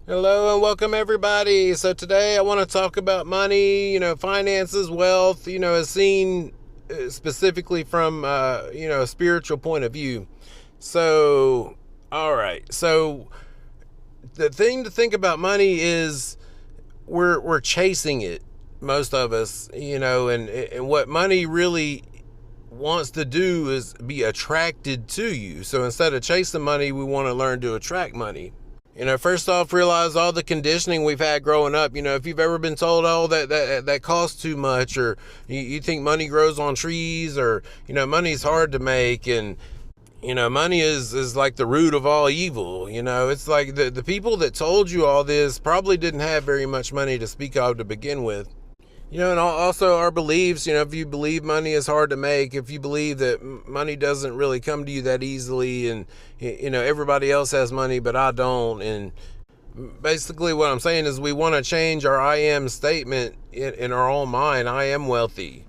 Hello and welcome everybody. So today I want to talk about money, finances, wealth, as seen specifically from, a spiritual point of view. So, all right. So the thing to think about money is we're chasing it, most of us, and what money really wants to do is be attracted to you. So instead of chasing money, we want to learn to attract money. First off, realize all the conditioning we've had growing up. If you've ever been told, oh, that costs too much, or you think money grows on trees, or, money's hard to make, and, money is like the root of all evil. It's like the people that told you all this probably didn't have very much money to speak of to begin with. And also our beliefs, if you believe money is hard to make, if you believe that money doesn't really come to you that easily, and, everybody else has money, but I don't. And basically what I'm saying is we want to change our I am statement in our own mind. I am wealthy.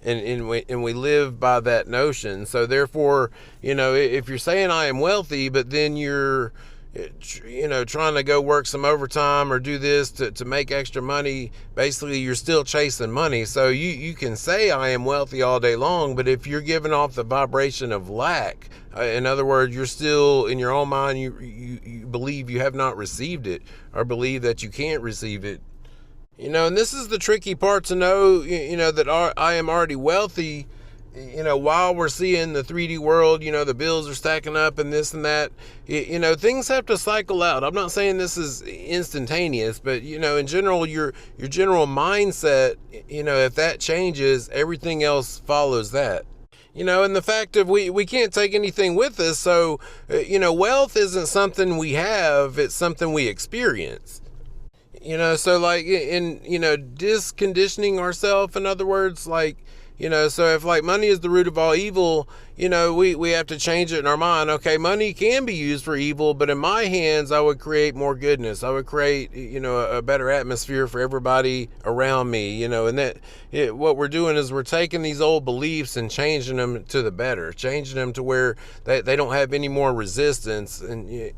And we live by that notion. So therefore, if you're saying I am wealthy, but then you're trying to go work some overtime or do this to make extra money, basically you're still chasing money. So you can say I am wealthy all day long, but if you're giving off the vibration of lack, in other words, you're still in your own mind, you believe you have not received it, or believe that you can't receive it. And this is the tricky part to know, that I am already wealthy, while we're seeing the 3D world, the bills are stacking up and this and that, things have to cycle out. I'm not saying this is instantaneous, but, in general, your general mindset, if that changes, everything else follows that. And the fact of we can't take anything with us. So, wealth isn't something we have, it's something we experience. So like disconditioning ourselves, in other words, like, so if like money is the root of all evil, we have to change it in our mind. Okay, money can be used for evil, but in my hands, I would create more goodness. I would create, a better atmosphere for everybody around me, and what we're doing is we're taking these old beliefs and changing them to the better, changing them to where they don't have any more resistance. And,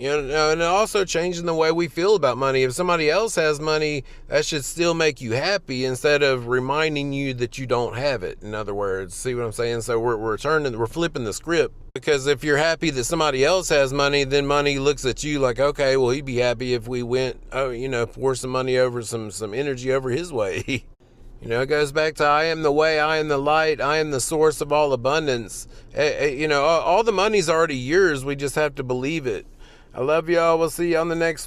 and also changing the way we feel about money. If somebody else has money, that should still make you happy instead of reminding you that you don't have it. In other words, see what I'm saying? So we're flipping the script, because if you're happy that somebody else has money, then money looks at you like, okay, well, he'd be happy if we went, pour some money over, some energy over his way. It goes back to I am the way, I am the light, I am the source of all abundance. All the money's already yours. We just have to believe it. I love y'all. We'll see you on the next